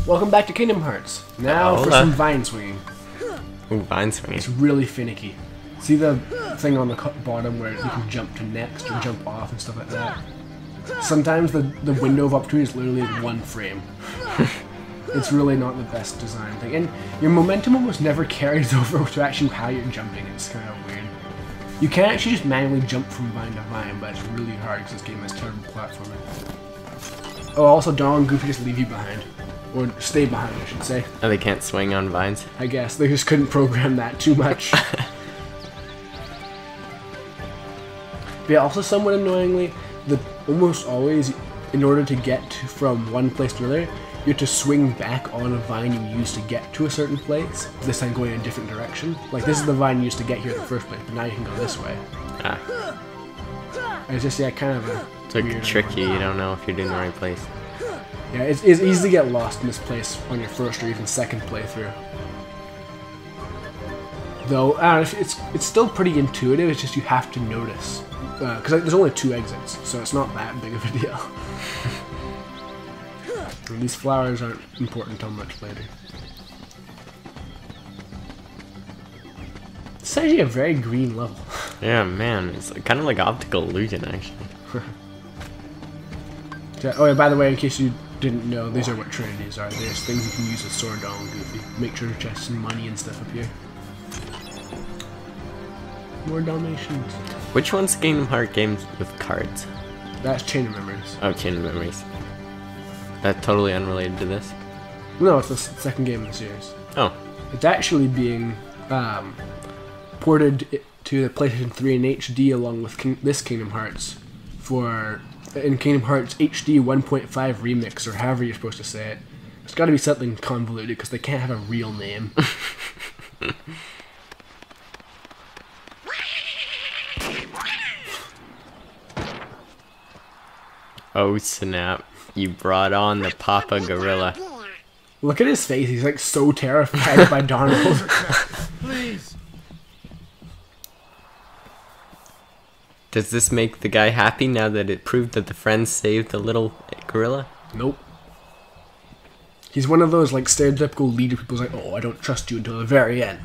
Welcome back to Kingdom Hearts. Now for some vine swinging. Ooh, vine swinging. It's really finicky. See the thing on the bottom where you can jump to next or jump off and stuff like that? Sometimes the window of opportunity is literally 1 frame. It's really not the best design thing. And your momentum almost never carries over to actually how you're jumping. It's kind of weird. You can actually just manually jump from vine to vine, but it's really hard because this game has terrible platforming. Oh, also Donald and Goofy just leave you behind. Or stay behind, I should say. Oh, they can't swing on vines? I guess. They just couldn't program that too much. But yeah, also somewhat annoyingly, almost always, in order to get from one place to another, you have to swing back on a vine you used to get to a certain place, this time going in a different direction. Like, this is the vine you used to get here in the first place, but now you can go this way. Ah. It's just, yeah, kind of a it's like tricky, you don't know if you're doing the right place. Yeah, it's easy to get lost in this place on your first or even second playthrough. Though, I don't know, it's still pretty intuitive, it's just you have to notice. Because there's only 2 exits, so it's not that big of a deal. And these flowers aren't important until much later. It's actually a very green level. Yeah, man, it's kind of like optical illusion, actually. Oh yeah, by the way, in case you didn't know, these are what trinities are. There's things you can use with Sword, Donald, and Goofy. Make treasure chests and money and stuff up here. More Dalmatians. Which one's Kingdom Hearts games with cards? That's Chain of Memories. Oh, Chain of Memories. That's totally unrelated to this? No, it's the second game in the series. Oh. It's actually being ported to the PlayStation 3 in HD along with this Kingdom Hearts in Kingdom Hearts HD 1.5 Remix, or however you're supposed to say it. It's got to be something convoluted because they can't have a real name. Oh snap, you brought on the Papa Gorilla. Look at his face, he's like so terrified by Donald. Please. Does this make the guy happy now that it proved that the friends saved the little gorilla? Nope. He's one of those like stereotypical leader people who's like, oh, I don't trust you until the very end.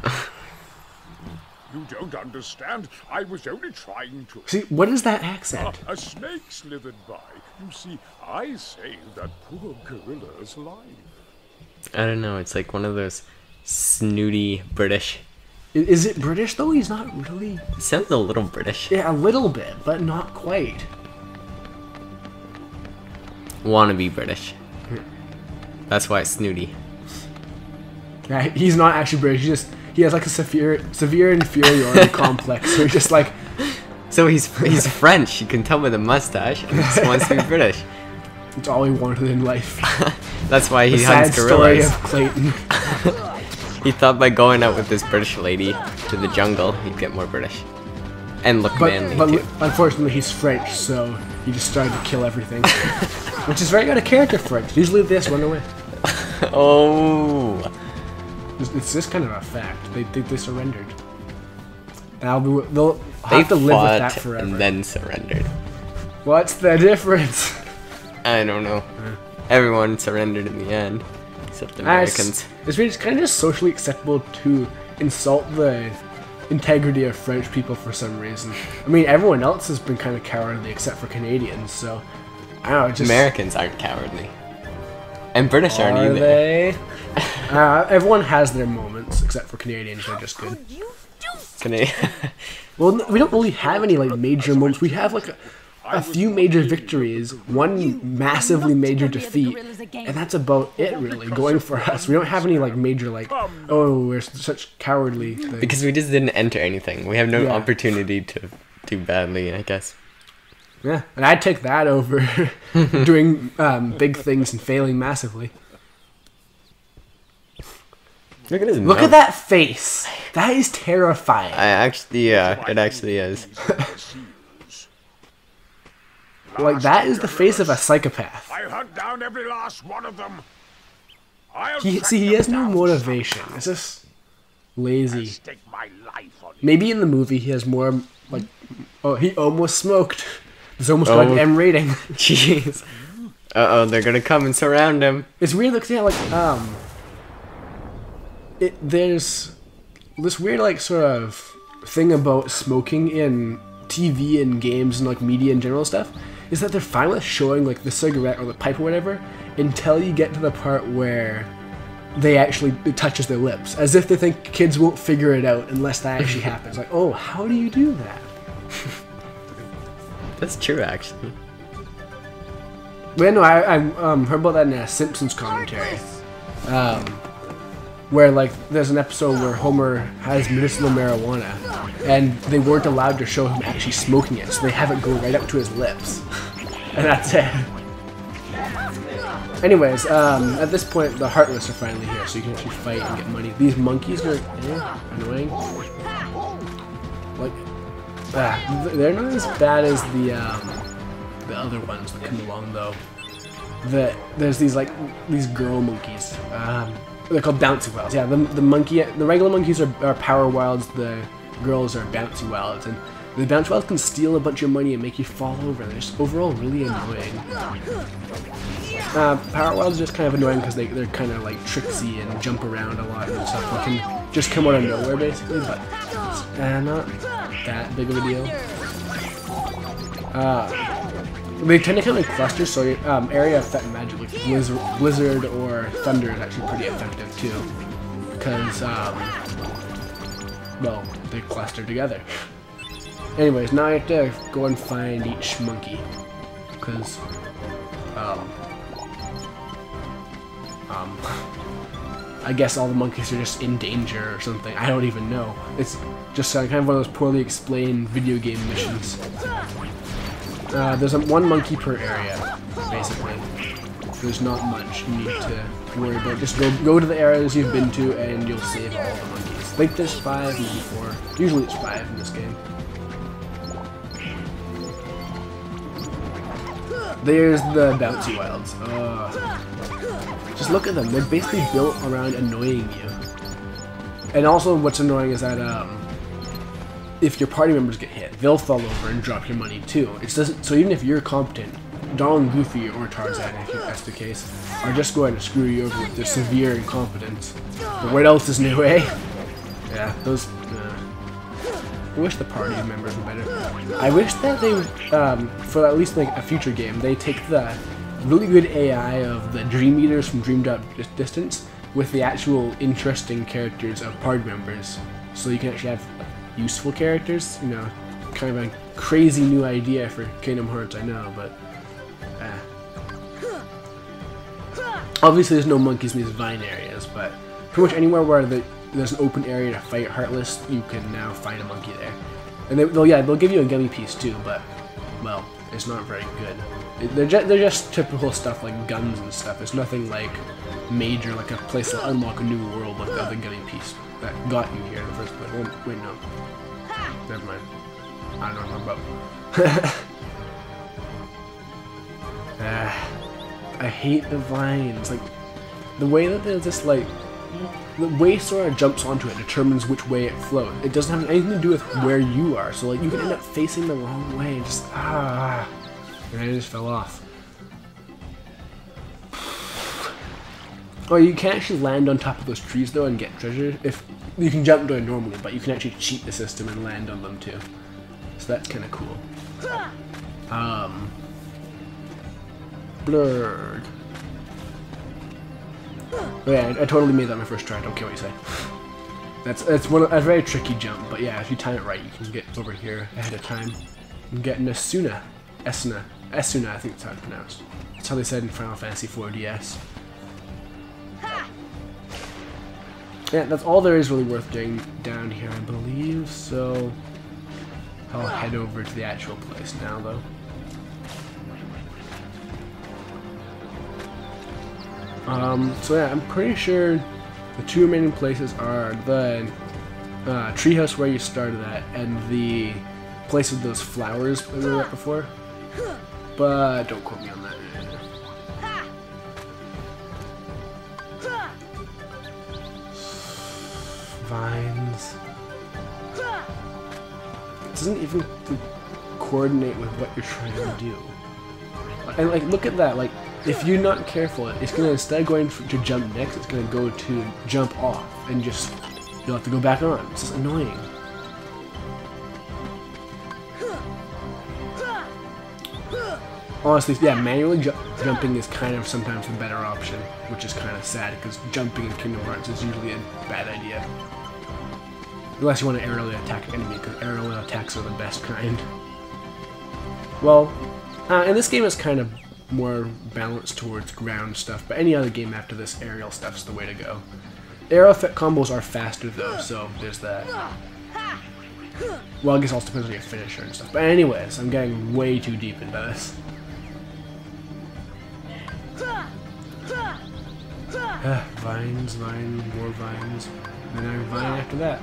You don't understand. I was only trying to... See, what is that accent? A snake slithered by. You see, I saved that poor gorilla's life. I don't know, it's like one of those snooty British... Is it British though? He's not really... It sounds a little British. Yeah, a little bit, but not quite. Wannabe British. That's why it's snooty. Yeah, he's not actually British, he has like a severe inferiority complex, so he's just like... So he's French, you can tell by the mustache, and he just wants to be British. It's all he wanted in life. That's why he the hunts sad gorillas. Story of Clayton. He thought by going out with this British lady to the jungle, he'd get more British. And look manly, too. Unfortunately, he's French, so he just started to kill everything. Which is very out of character for it. Usually this, run away. Oh! It's just kind of a fact. They surrendered. They'll have to live with that forever. And then surrendered. What's the difference? I don't know. Everyone surrendered in the end. Except the Americans. It's kind of just socially acceptable to insult the integrity of French people for some reason. I mean, everyone else has been kind of cowardly except for Canadians, so... I don't know, just... Americans aren't cowardly. And British aren't either. Are they? Everyone has their moments, except for Canadians, they're just good. Well, we don't really have any, like, major moments. We have, like, a few major victories, one massively major defeat, and that's about it, really, going for us. We don't have any, like, major, like, oh, we're such cowardly things. Because we just didn't enter anything. We have no opportunity to do badly, I guess. Yeah, and I'd take that over doing big things and failing massively. Look at his Look mouth. at that face. That is terrifying. Yeah, it actually is. Like, that is the face of a psychopath. I hunt down every last one of them. He has no motivation. It's just lazy. Stake my life on you. Maybe in the movie he has more, like... Oh, he almost smoked. It's almost like M rating. Jeez. Uh-oh, they're gonna come and surround him. It's weird, like, yeah, like, there's this weird, like, sort of thing about smoking in TV and games and, like, media and general stuff, is that they're fine with showing, like, the cigarette or the pipe or whatever until you get to the part where it touches their lips, as if they think kids won't figure it out unless that actually happens. Like, oh, how do you do that? That's true, actually. Well, no, I heard about that in a Simpsons commentary, where, like, there's an episode where Homer has medicinal marijuana, and they weren't allowed to show him actually smoking it, so they have it go right up to his lips, and that's it. Anyways, at this point, the Heartless are finally here, so you can actually fight and get money. These monkeys are annoying. Like, they're not as bad as the other ones that come along, though. There's these girl monkeys. They're called bouncy wilds. Yeah, the regular monkeys are power wilds. The girls are bouncy wilds, and the bouncy wilds can steal a bunch of money and make you fall over. They're just overall really annoying. Power wilds are just kind of annoying because they're kind of like tricksy and jump around a lot and stuff. They can just come out of nowhere basically, but not that big of a deal. They tend to come in clusters, so area effect magic like blizzard or thunder is actually pretty effective too, because well, they cluster together. Anyways, now I have to go and find each monkey, because I guess all the monkeys are just in danger or something. I don't even know. It's just kind of one of those poorly explained video game missions. There's one monkey per area, basically. There's not much you need to worry about. Just go to the areas you've been to and you'll save all the monkeys. I think there's 5, maybe 4. Usually it's 5 in this game. There's the bouncy wilds. Just look at them. They're basically built around annoying you. And also what's annoying is that if your party members get hit, they'll fall over and drop your money too. So even if you're competent, Donald, Goofy, or Tarzan, if that's the case, are just going to screw you over with their severe incompetence. But what else is new, eh? Yeah, those... I wish the party members were better. I wish that they, for at least like a future game, they take the really good AI of the Dream Eaters from Dream Drop Distance with the actual interesting characters of party members, so you can actually have useful characters. You know, kind of a crazy new idea for Kingdom Hearts, I know, but obviously there's no monkeys in these vine areas, but pretty much anywhere where there's an open area to fight Heartless, you can now find a monkey there. And they'll give you a gummy piece too, but well, it's not very good. They're just typical stuff like guns and stuff. It's nothing like major, like a place to unlock a new world like the other gummy piece that got you here in the first place. Well, wait, no. Never mind. I don't know what I'm about. I hate the vines. Like, the way that they're just like... The way Sora jumps onto it determines which way it flows. It doesn't have anything to do with where you are, so like you can end up facing the wrong way and just and I just fell off. Oh, you can actually land on top of those trees though and get treasure. If you can jump down normally, but you can actually cheat the system and land on them too. So that's kind of cool. Blurred. Oh yeah, I totally made that my first try. I don't care what you say. That's a very tricky jump, but yeah, if you time it right, you can get over here ahead of time and get an Esuna, I think that's how it's pronounced. That's how they said in Final Fantasy IV DS. Yeah, that's all there is really worth doing down here, I believe. So I'll head over to the actual place now, though. So yeah, I'm pretty sure the 2 remaining places are the treehouse where you started at and the place with those flowers that we were at before. But don't quote me on that. Vines. It doesn't even coordinate with what you're trying to do. And like, look at that, like. if you're not careful, it's gonna, instead of going to jump next, it's gonna go to jump off, and just, you'll have to go back on. It's just annoying. Honestly, yeah, manually jumping is kind of sometimes the better option, which is kind of sad, because jumping in Kingdom Hearts is usually a bad idea. Unless you want to aerially attack an enemy, because aerial attacks are the best kind. Well, in this game it's kind of more balanced towards ground stuff, but any other game after this, aerial stuff's the way to go. Aerial combos are faster though, so there's that. Well, I guess it also depends on your finisher and stuff. But anyways, I'm getting way too deep into this. Vines, more vines. Then I vine after that.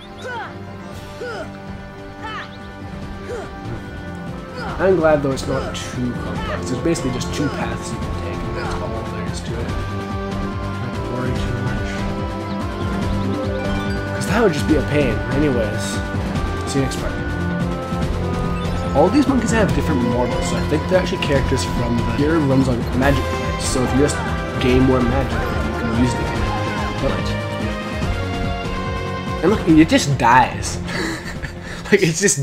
I'm glad though it's not too complex. There's basically just 2 paths you can take, and that's all there is to it. Not worry too much. Because that would just be a pain. Anyways, see you next part. All these monkeys have different models, so I think they're actually characters from the... Here runs on magic points, so if you just gain more magic, you can use it again. And look, it just dies. Like, it's just